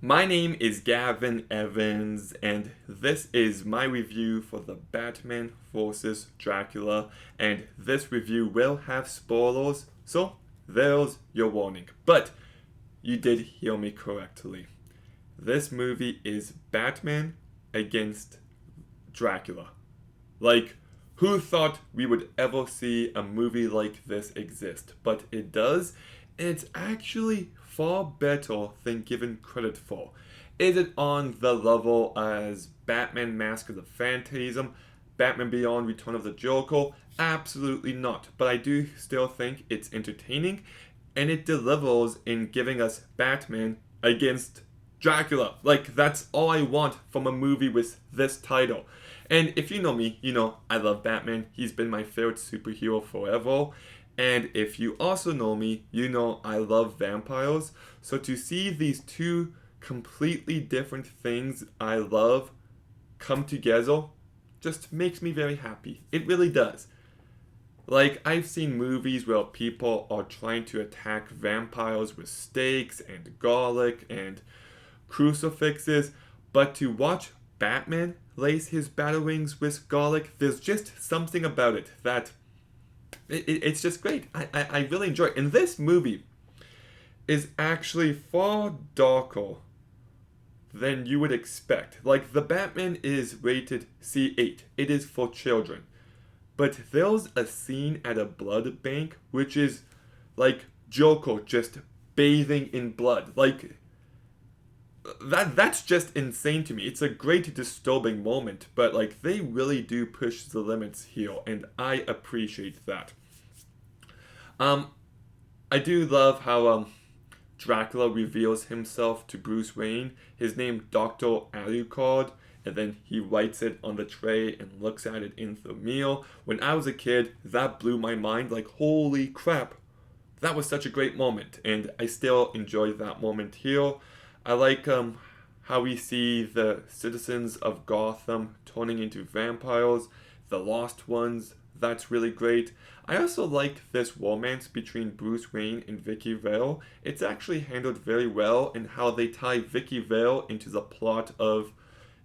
My name is Gavin Evans, and this is my review for the Batman vs. Dracula. And this review will have spoilers, so there's your warning. But you did hear me correctly. This movie is Batman against Dracula. Like, who thought we would ever see a movie like this exist? But it does, and it's actually far better than given credit for. Is it on the level as Batman Mask of the Phantasm, Batman Beyond Return of the Joker? Absolutely not. But I do still think it's entertaining, and it delivers in giving us Batman against Dracula. Like, that's all I want from a movie with this title. And if you know me, you know I love Batman. He's been my favorite superhero forever. And if you also know me, you know I love vampires. So to see these two completely different things I love come together just makes me very happy. It really does. Like, I've seen movies where people are trying to attack vampires with stakes and garlic and crucifixes, but to watch Batman lace his batarangs with garlic, there's just something about it that it's just great. I really enjoy it. And this movie is actually far darker than you would expect. Like, the Batman is rated C8, it is for children. But there's a scene at a blood bank which is like Joker just bathing in blood. Like, that's just insane to me. It's a great disturbing moment, but like they really do push the limits here, and I appreciate that. Um, I do love how Dracula reveals himself to Bruce Wayne. His name Doctor Alucard, and then he writes it on the tray and looks at it in the meal. When I was a kid, that blew my mind. Like, holy crap, that was such a great moment, and I still enjoy that moment here. I like how we see the citizens of Gotham turning into vampires, the lost ones. That's really great. I also like this romance between Bruce Wayne and Vicky Vale. It's actually handled very well in how they tie Vicky Vale into the plot of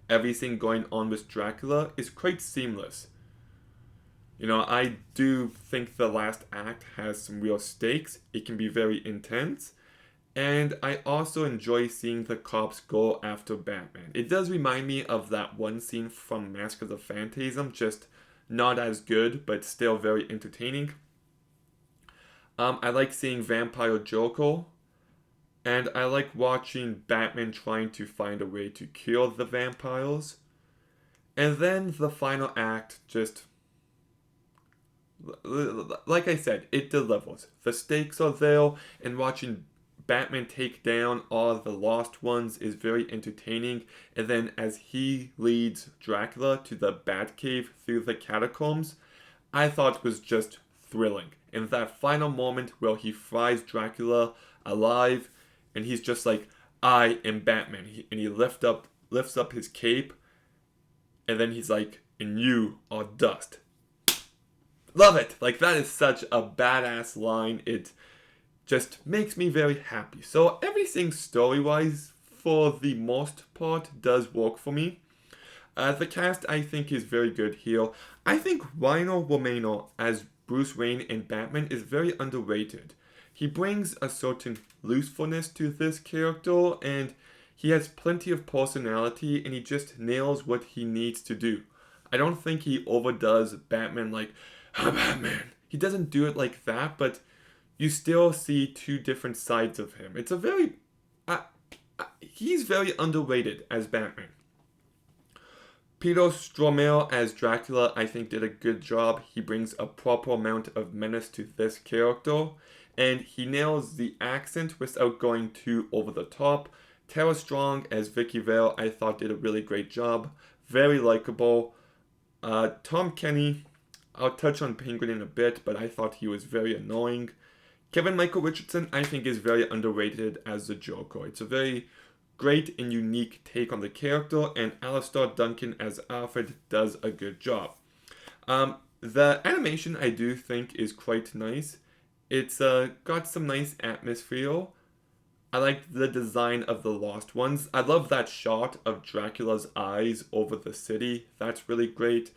everything going on with Dracula is quite seamless. You know, I do think the last act has some real stakes. It can be very intense, and I also enjoy seeing the cops go after Batman. It does remind me of that one scene from Mask of the Phantasm, just not as good, but still very entertaining. I like seeing Vampire Joker, and I like watching Batman trying to find a way to kill the vampires. And then the final act just, like I said, it delivers. The stakes are there, and watching Batman take down all the lost ones is very entertaining. And then as he leads Dracula to the Batcave through the catacombs, I thought was just thrilling. And that final moment where he fries Dracula alive, and he's just like, "I am Batman," and he lifts up his cape, and then he's like, "And you are dust." Love it. Like, that is such a badass line. It just makes me very happy. So everything story-wise, for the most part, does work for me. The cast, I think, is very good here. I think Rhino Romano as Bruce Wayne and Batman is very underrated. He brings a certain loosefulness to this character, and he has plenty of personality, and he just nails what he needs to do. I don't think he overdoes Batman like, "I'm Batman." He doesn't do it like that, but you still see two different sides of him. It's a very. He's very underrated as Batman. Peter Stormare as Dracula, I think, did a good job. He brings a proper amount of menace to this character, and he nails the accent without going too over the top. Tara Strong as Vicky Vale, I thought, did a really great job. Very likable. Tom Kenny, I'll touch on Penguin in a bit, but I thought he was very annoying. Kevin Michael Richardson, I think, is very underrated as the Joker. It's a very great and unique take on the character, and Alistair Duncan as Alfred does a good job. The animation, I do think, is quite nice. It's got some nice atmosphere. I like the design of the Lost Ones. I love that shot of Dracula's eyes over the city. That's really great.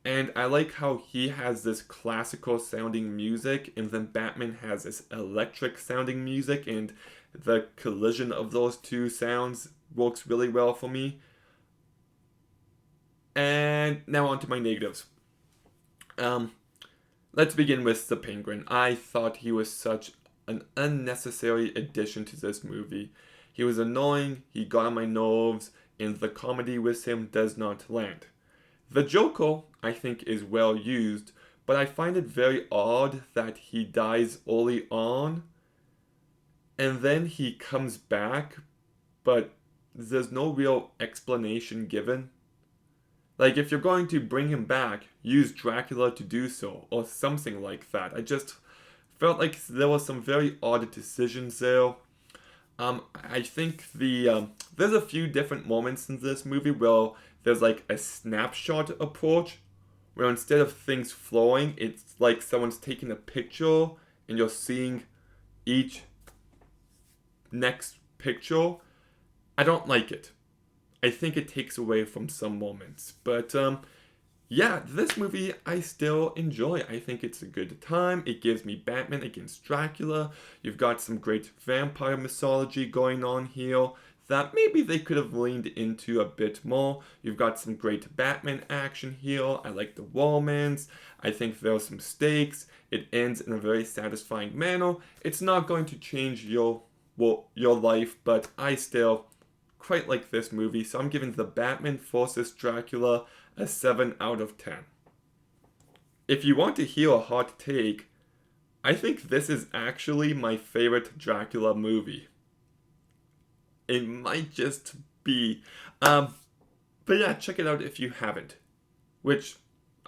And I like how he has this classical sounding music, and then Batman has this electric sounding music, and the collision of those two sounds works really well for me. And now on to my negatives. Um, let's begin with the Penguin. I thought he was such an unnecessary addition to this movie. He was annoying, he got on my nerves, and the comedy with him does not land. The Joker, I think, is well used, but I find it very odd that he dies early on and then he comes back, but there's no real explanation given. Like, if you're going to bring him back, use Dracula to do so, or something like that. I just felt like there was some very odd decisions there. I think there's a few different moments in this movie where there's like a snapshot approach, where instead of things flowing, it's like someone's taking a picture and you're seeing each next picture. I don't like it. I think it takes away from some moments. But yeah, this movie I still enjoy. I think it's a good time. It gives me Batman against Dracula. You've got some great vampire mythology going on here that maybe they could have leaned into a bit more. You've got some great Batman action here. I like the romance. I think there are some stakes. It ends in a very satisfying manner. It's not going to change your life, but I still quite like this movie, so I'm giving The Batman vs. Dracula a 7 out of 10. If you want to hear a hot take, I think this is actually my favorite Dracula movie. It might just be. But yeah, check it out if you haven't. Which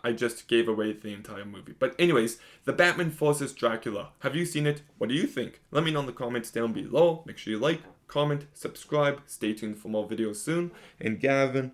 I just gave away the entire movie. But anyways, The Batman vs. Dracula. Have you seen it? What do you think? Let me know in the comments down below. Make sure you like, comment, subscribe. Stay tuned for more videos soon. And Gavin,